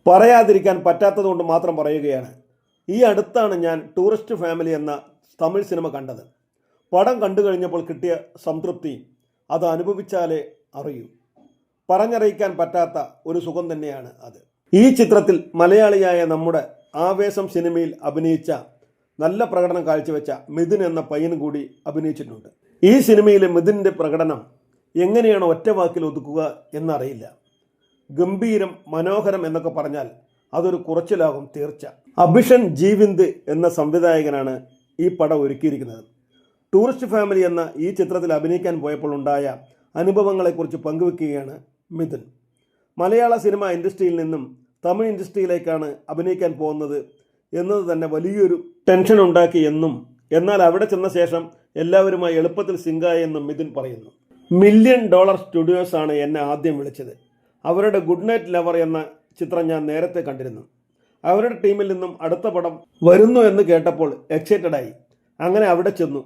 പറയാതിരിക്കാൻ പറ്റാത്തതുകൊണ്ട് മാത്രം പറയുകയാണ്. ഈ അടുത്താണ് ഞാൻ ടൂറിസ്റ്റ് ഫാമിലി എന്ന തമിഴ് സിനിമ കണ്ടത്. പടം കണ്ടു കഴിഞ്ഞപ്പോൾ കിട്ടിയ സംതൃപ്തി അത് അനുഭവിച്ചാലേ അറിയൂ. പറഞ്ഞറിയിക്കാൻ പറ്റാത്ത ഒരു സുഖം തന്നെയാണ് അത്. ഈ ചിത്രത്തിൽ മലയാളിയായ നമ്മുടെ ആവേശം സിനിമയിൽ അഭിനയിച്ച നല്ല പ്രകടനം കാഴ്ചവെച്ച മിഥുൻ എന്ന പയ്യനും കൂടി അഭിനയിച്ചിട്ടുണ്ട്. ഈ സിനിമയിലെ മിഥുൻ്റെ പ്രകടനം എങ്ങനെയാണ് ഒറ്റ വാക്കിൽ ഒതുക്കുക എന്നറിയില്ല. ഗംഭീരം, മനോഹരം എന്നൊക്കെ പറഞ്ഞാൽ അതൊരു കുറച്ചിലാകും തീർച്ച. അഭിഷൻ ജീവിന്ദ് എന്ന സംവിധായകനാണ് ഈ പടം ഒരുക്കിയിരിക്കുന്നത്. ടൂറിസ്റ്റ് ഫാമിലി എന്ന ഈ ചിത്രത്തിൽ അഭിനയിക്കാൻ പോയപ്പോൾ ഉണ്ടായ അനുഭവങ്ങളെക്കുറിച്ച് പങ്കുവെക്കുകയാണ് മിഥുൻ. മലയാള സിനിമ ഇൻഡസ്ട്രിയിൽ നിന്നും തമിഴ് ഇൻഡസ്ട്രിയിലേക്കാണ് അഭിനയിക്കാൻ പോകുന്നത് എന്നത് തന്നെ വലിയൊരു ടെൻഷൻ ഉണ്ടാക്കി എന്നും, എന്നാൽ അവിടെ ചെന്ന ശേഷം എല്ലാവരുമായി എളുപ്പത്തിൽ സിങ്കായെന്നും മിഥുൻ പറയുന്നു. $1 മില്യൺ സ്റ്റുഡിയോസ് ആണ് എന്നെ ആദ്യം വിളിച്ചത്. അവരുടെ ഗുഡ് നൈറ്റ് ലവർ എന്ന ചിത്രം ഞാൻ നേരത്തെ കണ്ടിരുന്നു. അവരുടെ ടീമിൽ നിന്നും അടുത്ത പടം വരുന്നു എന്ന് കേട്ടപ്പോൾ എക്സൈറ്റഡായി. അങ്ങനെ അവിടെ ചെന്നു.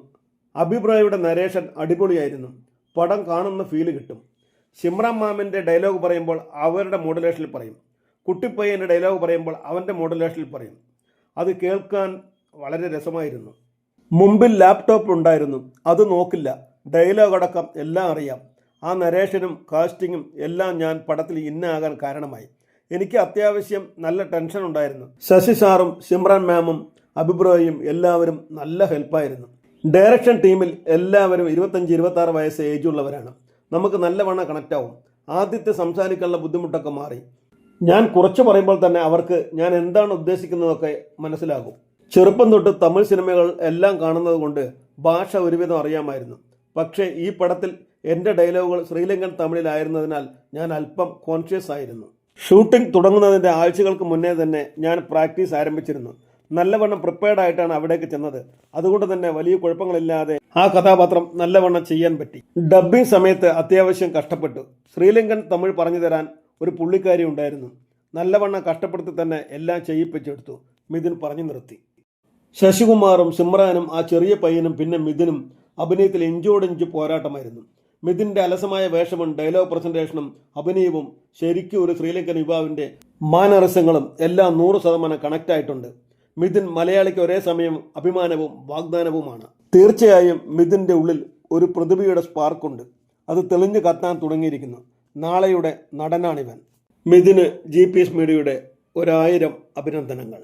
അഭിപ്രായയുടെ നരേഷൻ അടിപൊളിയായിരുന്നു. പടം കാണുന്ന ഫീല് കിട്ടും. സിമ്രാൻ മാമിൻ്റെ ഡയലോഗ് പറയുമ്പോൾ അവരുടെ മോഡുലേഷനിൽ പറയും. കുട്ടിപ്പയ്യൻ്റെ ഡയലോഗ് പറയുമ്പോൾ അവൻ്റെ മോഡുലേഷനിൽ പറയും. അത് കേൾക്കാൻ വളരെ രസമായിരുന്നു. മുമ്പിൽ ലാപ്ടോപ്പ് ഉണ്ടായിരുന്നു, അത് നോക്കില്ല. ഡയലോഗ് അടക്കം എല്ലാം അറിയാം. ആ നരേഷനും കാസ്റ്റിങ്ങും എല്ലാം ഞാൻ പടത്തിൽ ഇന്നാകാൻ കാരണമായി. എനിക്ക് അത്യാവശ്യം നല്ല ടെൻഷൻ ഉണ്ടായിരുന്നു. ശശി സാറും സിമ്രാൻ മാമും അഭിപ്രായം എല്ലാവരും നല്ല ഹെൽപ്പായിരുന്നു. ഡയറക്ഷൻ ടീമിൽ എല്ലാവരും 25-26 വയസ്സ് ഏജുള്ളവരാണ്. നമുക്ക് നല്ലവണ്ണം കണക്റ്റ് ആവും. ആദ്യത്തെ സംസാരിക്കാനുള്ള ബുദ്ധിമുട്ടൊക്കെ മാറി. ഞാൻ കുറച്ച് പറയുമ്പോൾ തന്നെ അവർക്ക് ഞാൻ എന്താണ് ഉദ്ദേശിക്കുന്നതൊക്കെ മനസ്സിലാകും. ചെറുപ്പം തൊട്ട് തമിഴ് സിനിമകൾ എല്ലാം കാണുന്നത് കൊണ്ട് ഭാഷ ഒരുവിധം അറിയാമായിരുന്നു. പക്ഷേ ഈ പടത്തിൽ എൻ്റെ ഡയലോഗുകൾ ശ്രീലങ്കൻ തമിഴിലായിരുന്നതിനാൽ ഞാൻ അല്പം കോൺഷ്യസ് ആയിരുന്നു. ഷൂട്ടിംഗ് തുടങ്ങുന്നതിൻ്റെ ആഴ്ചകൾക്ക് മുന്നേ തന്നെ ഞാൻ പ്രാക്ടീസ് ആരംഭിച്ചിരുന്നു. നല്ലവണ്ണം പ്രിപ്പയർഡ് ആയിട്ടാണ് അവിടേക്ക് ചെന്നത്. അതുകൊണ്ട് തന്നെ വലിയ കുഴപ്പങ്ങളില്ലാതെ ആ കഥാപാത്രം നല്ലവണ്ണം ചെയ്യാൻ പറ്റി. ഡബ്ബിംഗ് സമയത്ത് അത്യാവശ്യം കഷ്ടപ്പെട്ടു. ശ്രീലങ്കൻ തമിഴ് പറഞ്ഞു തരാൻ ഒരു പുള്ളിക്കാരി ഉണ്ടായിരുന്നു. നല്ലവണ്ണം കഷ്ടപ്പെടുത്തി തന്നെ എല്ലാം ചെയ്യിപ്പിച്ചെടുത്തു. മിഥുൻ പറഞ്ഞു നിർത്തി. ശശികുമാറും സിമ്രാനും ആ ചെറിയ പയ്യനും പിന്നെ മിഥുനും അഭിനയത്തിൽ ഇഞ്ചോടിഞ്ച് പോരാട്ടമായിരുന്നു. മിഥുൻ്റെ അലസമായ വേഷവും ഡയലോഗ് പ്രസന്റേഷനും അഭിനയവും ശരിക്കും ഒരു ശ്രീലങ്കൻ യുവാവിൻ്റെ മാനറിസങ്ങളും എല്ലാം 100% കണക്റ്റ് ആയിട്ടുണ്ട്. മിഥുൻ മലയാളിക്ക് ഒരേ സമയം അഭിമാനവും വാഗ്ദാനവുമാണ്. തീർച്ചയായും മിഥുൻ്റെ ഉള്ളിൽ ഒരു പ്രതിഭയുടെ സ്പാർക്കുണ്ട്. അത് തെളിഞ്ഞു കത്താൻ തുടങ്ങിയിരിക്കുന്നു. നാളെയുടെ നടനാണിവൻ. മിഥുന് GPS മീഡിയയുടെ 1000 അഭിനന്ദനങ്ങൾ.